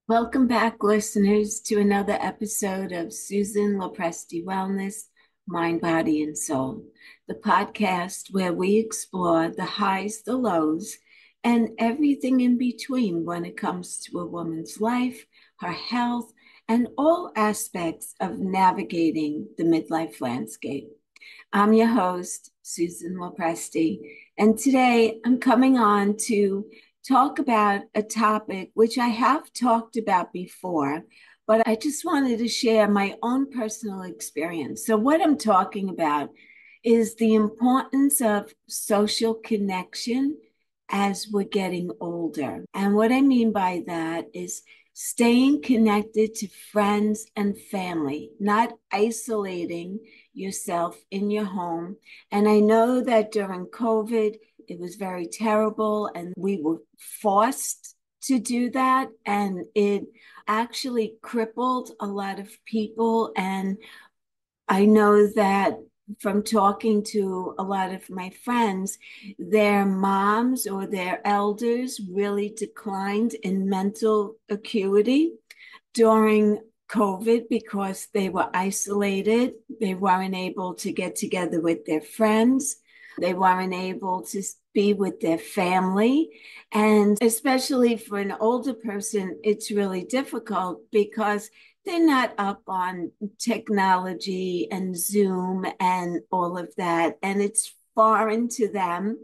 Welcome back, listeners, to another episode of Susan Lopresti Wellness, Mind, Body, and Soul, the podcast where we explore the highs, the lows, and everything in between when it comes to a woman's life, her health, and all aspects of navigating the midlife landscape. I'm your host, Susan Lopresti, and today I'm coming on to talk about a topic which I have talked about before, but I just wanted to share my own personal experience. So, what I'm talking about is the importance of social connection as we're getting older. And what I mean by that is staying connected to friends and family, not isolating yourself in your home. And I know that during COVID, it was very terrible, and we were forced to do that. And it actually crippled a lot of people. And I know that from talking to a lot of my friends, their moms or their elders really declined in mental acuity during COVID because they were isolated. They weren't able to get together with their friends. They weren't able to be with their family. And especially for an older person, it's really difficult because they're not up on technology and Zoom and all of that. And it's foreign to them.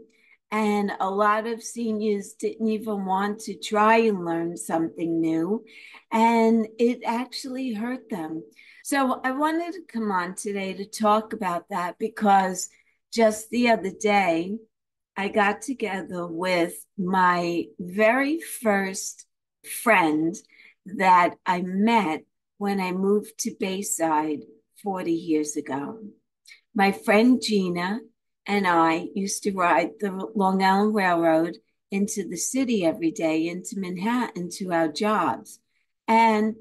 And a lot of seniors didn't even want to try and learn something new. And it actually hurt them. So I wanted to come on today to talk about that because just the other day, I got together with my very first friend that I met when I moved to Bayside 40 years ago. My friend Gina and I used to ride the Long Island Railroad into the city every day, into Manhattan to our jobs. And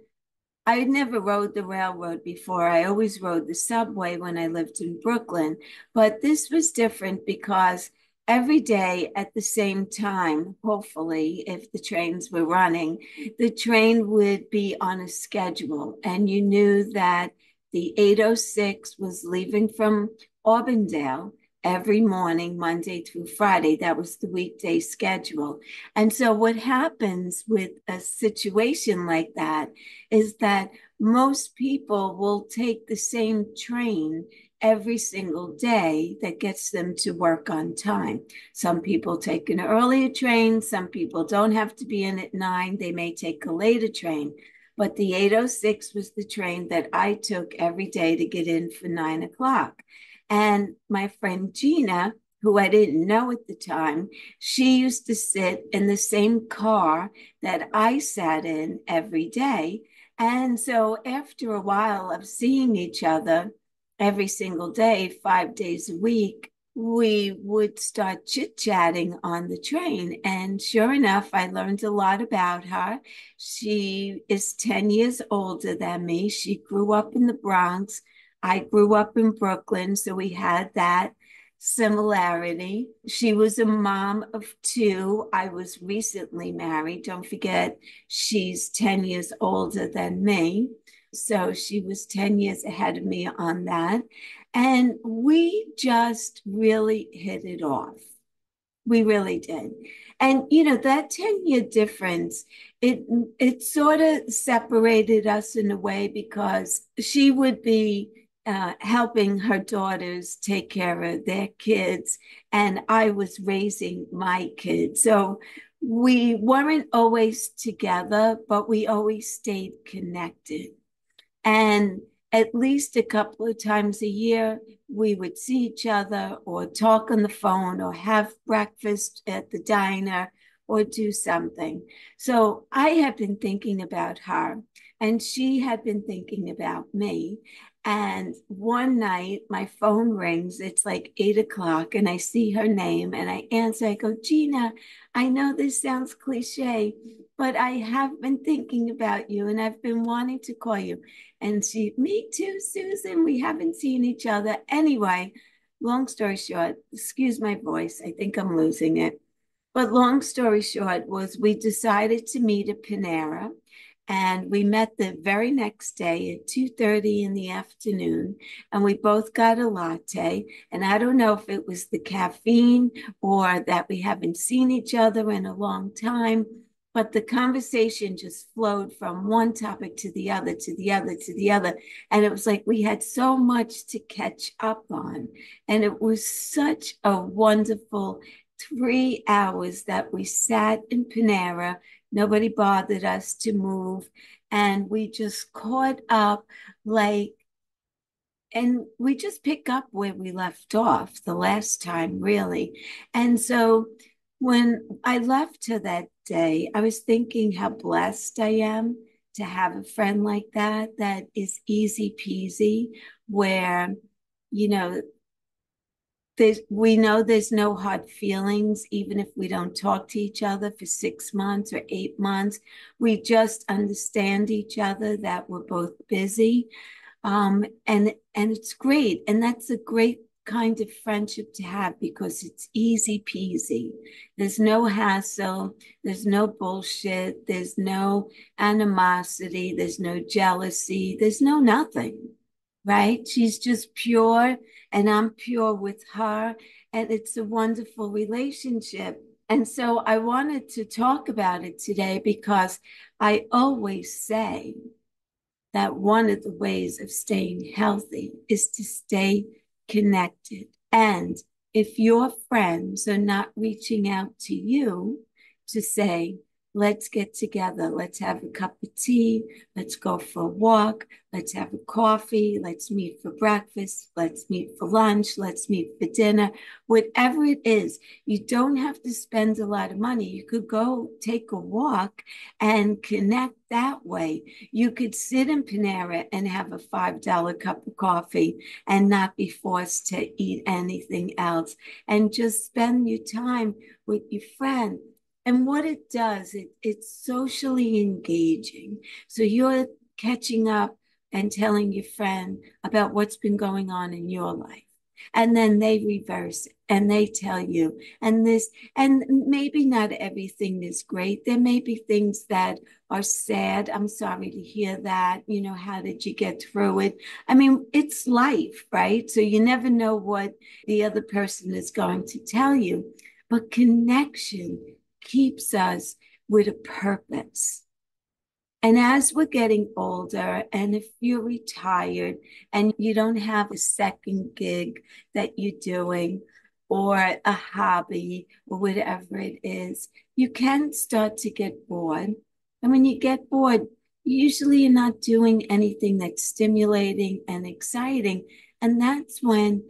I never rode the railroad before. I always rode the subway when I lived in Brooklyn. But this was different because every day at the same time, hopefully, if the trains were running, the train would be on a schedule. And you knew that the 8:06 was leaving from Auburndale every morning, Monday through Friday. That was the weekday schedule. And so, what happens with a situation like that is that most people will take the same train every single day that gets them to work on time. Some people take an earlier train, some people don't have to be in at 9, they may take a later train. But the 8:06 was the train that I took every day to get in for 9 o'clock. And my friend Gina, who I didn't know at the time, she used to sit in the same car that I sat in every day. And so after a while of seeing each other every single day, 5 days a week, we would start chit chatting on the train. And sure enough, I learned a lot about her. She is 10 years older than me. She grew up in the Bronx. I grew up in Brooklyn. So we had that similarity. She was a mom of two. I was recently married. Don't forget, she's 10 years older than me. So she was 10 years ahead of me on that. And we just really hit it off. We really did. And that 10-year difference, it sort of separated us in a way because she would be helping her daughters take care of their kids, and I was raising my kids. So we weren't always together, but we always stayed connected. And at least a couple of times a year, we would see each other or talk on the phone or have breakfast at the diner or do something. So I had been thinking about her, and she had been thinking about me. And one night, my phone rings. It's like 8 o'clock, and I see her name and I answer. I go, Gina, I know this sounds cliche, but I have been thinking about you and I've been wanting to call you. And she, me too, Susan. We haven't seen each other. Anyway, long story short, excuse my voice. I think I'm losing it. But long story short was we decided to meet at Panera. And we met the very next day at 2:30 in the afternoon, and we both got a latte. And I don't know if it was the caffeine or that we haven't seen each other in a long time, but the conversation just flowed from one topic to the other, to the other, to the other. And it was like we had so much to catch up on. And it was such a wonderful 3 hours that we sat in Panera. Nobody bothered us to move. And we just caught up like, and we just pick up where we left off the last time, really. And so when I left her that day, I was thinking how blessed I am to have a friend like that, that is easy peasy, where, you know, we know there's no hard feelings, even if we don't talk to each other for 6 months or 8 months. We just understand each other, that we're both busy. And it's great. And that's a great kind of friendship to have because it's easy peasy. There's no hassle, there's no bullshit, there's no animosity, there's no jealousy, there's no nothing, right? She's just pure and I'm pure with her. And it's a wonderful relationship. And so I wanted to talk about it today because I always say that one of the ways of staying healthy is to stay connected. And if your friends are not reaching out to you to say, let's get together, let's have a cup of tea, let's go for a walk, let's have a coffee, let's meet for breakfast, let's meet for lunch, let's meet for dinner, whatever it is, you don't have to spend a lot of money. You could go take a walk and connect that way. You could sit in Panera and have a $5 cup of coffee and not be forced to eat anything else and just spend your time with your friend. And what it does, it's socially engaging. So you're catching up and telling your friend about what's been going on in your life. And then they reverse it and they tell you, and this, and maybe not everything is great. There may be things that are sad. I'm sorry to hear that. You know, how did you get through it? I mean, it's life, right? So you never know what the other person is going to tell you. But connection keeps us with a purpose. And as we're getting older, and if you're retired and you don't have a second gig that you're doing, or a hobby, or whatever it is, you can start to get bored. And when you get bored, usually you're not doing anything that's stimulating and exciting. And that's when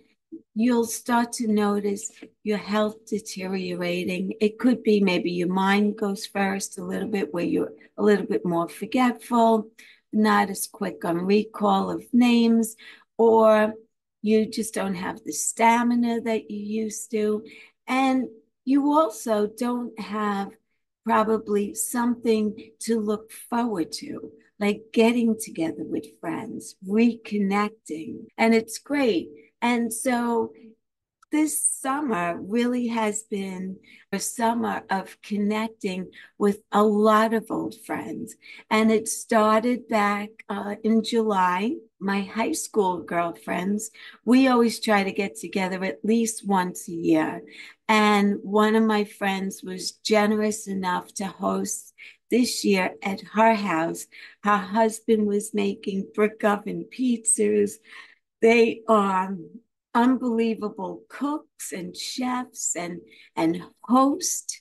you'll start to notice your health deteriorating. It could be maybe your mind goes first a little bit, where you're a little bit more forgetful, not as quick on recall of names, or you just don't have the stamina that you used to. And you also don't have probably something to look forward to, like getting together with friends, reconnecting. And it's great. And so this summer really has been a summer of connecting with a lot of old friends. And it started back in July. My high school girlfriends, we always try to get together at least once a year. And one of my friends was generous enough to host this year at her house. Her husband was making brick oven pizzas. They are unbelievable cooks and chefs and hosts.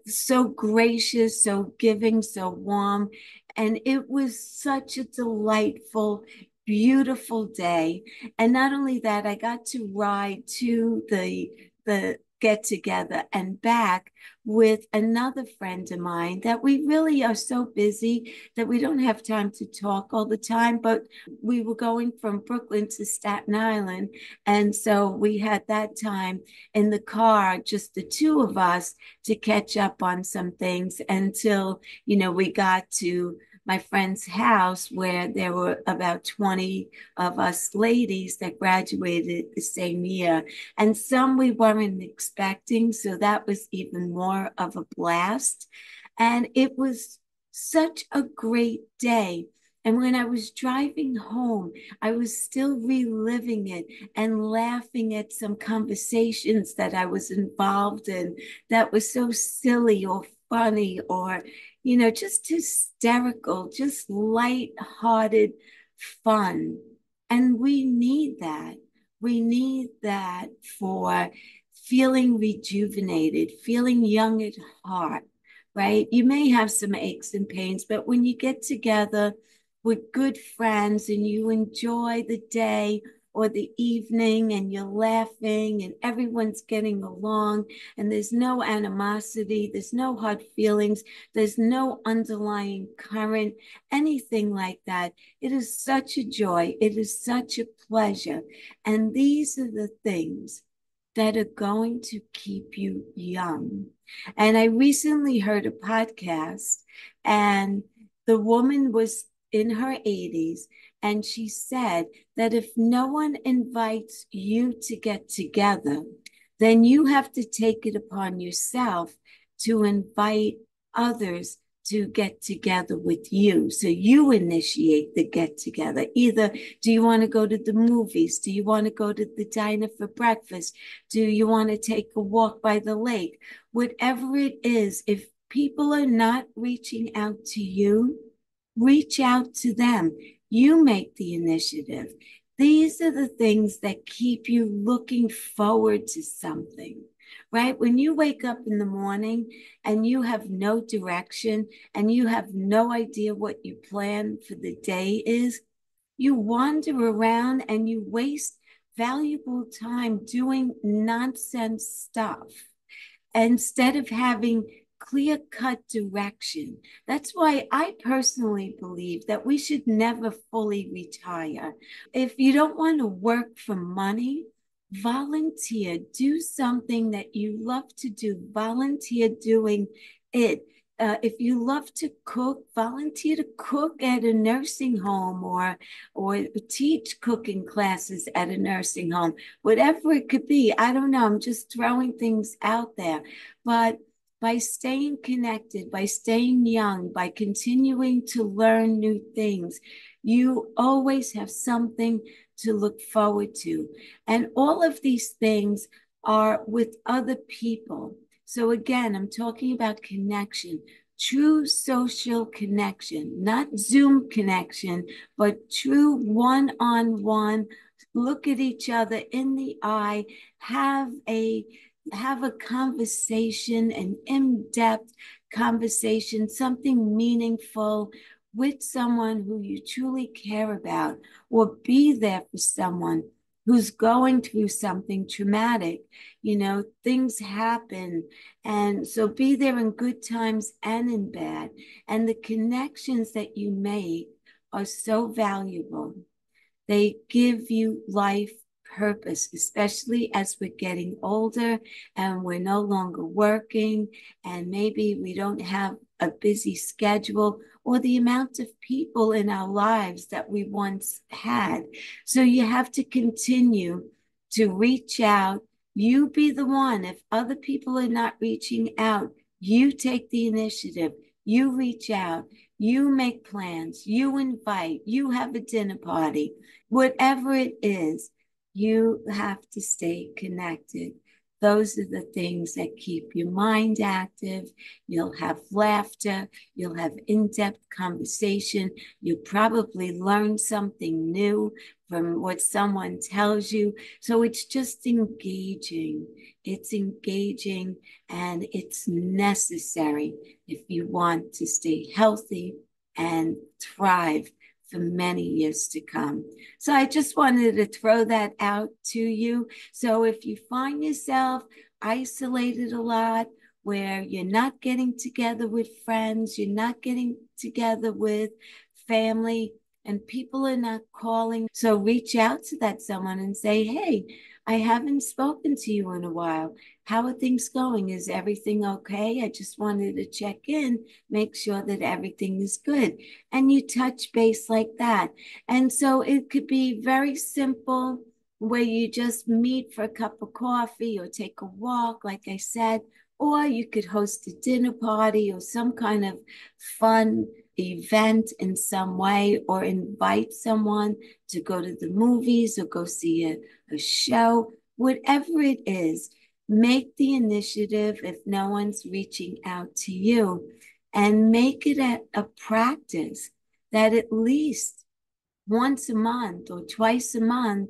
So gracious, so giving, so warm. And it was such a delightful, beautiful day. And not only that, I got to ride to the get together and back with another friend of mine, that we really are so busy that we don't have time to talk all the time. But we were going from Brooklyn to Staten Island. And so we had that time in the car, just the two of us, to catch up on some things until, we got to my friend's house, where there were about 20 of us ladies that graduated the same year. And some we weren't expecting. So that was even more of a blast. And it was such a great day. And when I was driving home, I was still reliving it and laughing at some conversations that I was involved in that was so silly or funny or, just hysterical, just light-hearted fun. And we need that. We need that for feeling rejuvenated, feeling young at heart, right? You may have some aches and pains, but when you get together with good friends and you enjoy the day or the evening and you're laughing and everyone's getting along and there's no animosity, there's no hard feelings, there's no underlying current, anything like that. It is such a joy. It is such a pleasure. And these are the things that are going to keep you young. And I recently heard a podcast, and the woman was in her 80s, and she said that if no one invites you to get together, then you have to take it upon yourself to invite others to get together with you. So you initiate the get together. Either do you want to go to the movies? Do you want to go to the diner for breakfast? Do you want to take a walk by the lake? Whatever it is, if people are not reaching out to you, reach out to them. You make the initiative. These are the things that keep you looking forward to something, right? When you wake up in the morning and you have no direction and you have no idea what your plan for the day is, you wander around and you waste valuable time doing nonsense stuff instead of having clear cut direction. That's why I personally believe that we should never fully retire. If you don't want to work for money, volunteer, do something that you love to do, volunteer doing it. If you love to cook, volunteer to cook at a nursing home or teach cooking classes at a nursing home, whatever it could be. I don't know. I'm just throwing things out there. But by staying connected, by staying young, by continuing to learn new things, you always have something to look forward to. And all of these things are with other people. So again, I'm talking about connection, true social connection, not Zoom connection, but true one-on-one. Look at each other in the eye, have a conversation, an in-depth conversation, something meaningful with someone who you truly care about, or be there for someone who's going through something traumatic. Things happen. And so be there in good times and in bad. And the connections that you make are so valuable. They give you life purpose, especially as we're getting older and we're no longer working, and maybe we don't have a busy schedule or the amount of people in our lives that we once had. So you have to continue to reach out. You be the one. If other people are not reaching out, you take the initiative. You reach out. You make plans. You invite. You have a dinner party. Whatever it is, you have to stay connected. Those are the things that keep your mind active. You'll have laughter. You'll have in-depth conversation. You'll probably learn something new from what someone tells you. So it's just engaging. It's engaging and it's necessary if you want to stay healthy and thrive for many years to come. So I just wanted to throw that out to you. So if you find yourself isolated a lot, where you're not getting together with friends, you're not getting together with family, and people are not calling, so reach out to that someone and say, hey, I haven't spoken to you in a while. How are things going? Is everything okay? I just wanted to check in, make sure that everything is good. And you touch base like that. And so it could be very simple, where you just meet for a cup of coffee or take a walk, like I said, or you could host a dinner party or some kind of fun event in some way, or invite someone to go to the movies or go see a show, whatever it is. Make the initiative if no one's reaching out to you, and make it a practice that at least once a month or twice a month,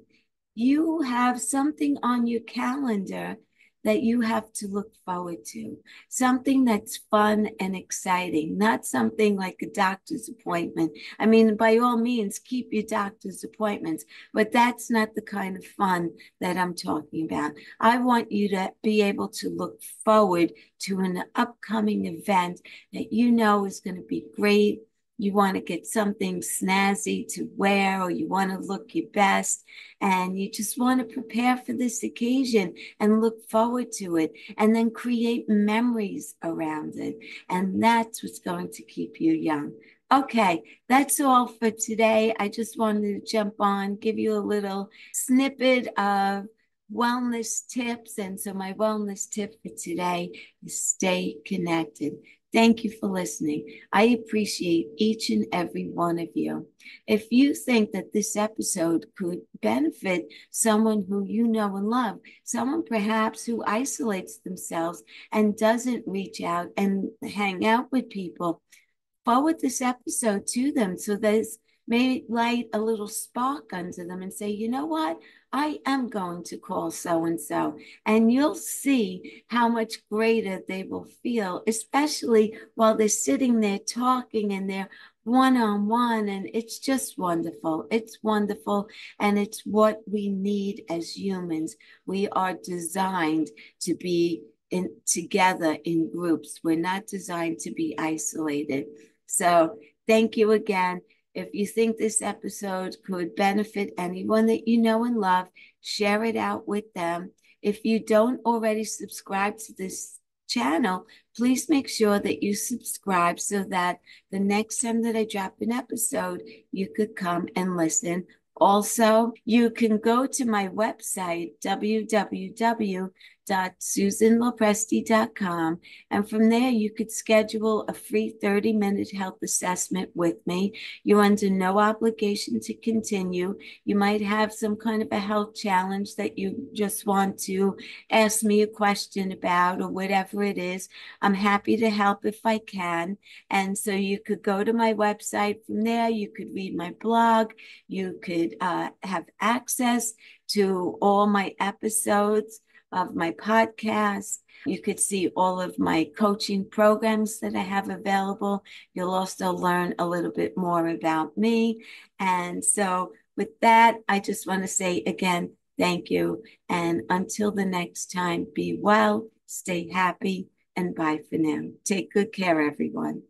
you have something on your calendar that you have to look forward to, something that's fun and exciting, not something like a doctor's appointment. I mean, by all means, keep your doctor's appointments, but that's not the kind of fun that I'm talking about. I want you to be able to look forward to an upcoming event that you know is going to be great. You want to get something snazzy to wear, or you want to look your best, and you just want to prepare for this occasion and look forward to it, and then create memories around it. And that's what's going to keep you young. Okay, that's all for today. I just wanted to jump on, give you a little snippet of wellness tips. And so my wellness tip for today is stay connected. Thank you for listening. I appreciate each and every one of you. If you think that this episode could benefit someone who you know and love, someone perhaps who isolates themselves and doesn't reach out and hang out with people, forward this episode to them so there's maybe light a little spark under them and say, you know what? I am going to call so and so. And you'll see how much greater they will feel, especially while they're sitting there talking and they're one on one. And it's just wonderful. It's wonderful. And it's what we need as humans. We are designed to be together in groups. We're not designed to be isolated. So thank you again. If you think this episode could benefit anyone that you know and love, share it out with them. If you don't already subscribe to this channel, please make sure that you subscribe so that the next time that I drop an episode, you could come and listen. Also, you can go to my website, www.susanlopresti.com, and from there you could schedule a free 30-minute health assessment with me. You're under no obligation to continue. You might have some kind of a health challenge that you just want to ask me a question about, or whatever it is. I'm happy to help if I can. And so you could go to my website. From there, you could read my blog. You could have access to all my episodes of my podcast. You could see all of my coaching programs that I have available. You'll also learn a little bit more about me. And so with that, I just want to say again, thank you. And until the next time, be well, stay happy, and bye for now. Take good care, everyone.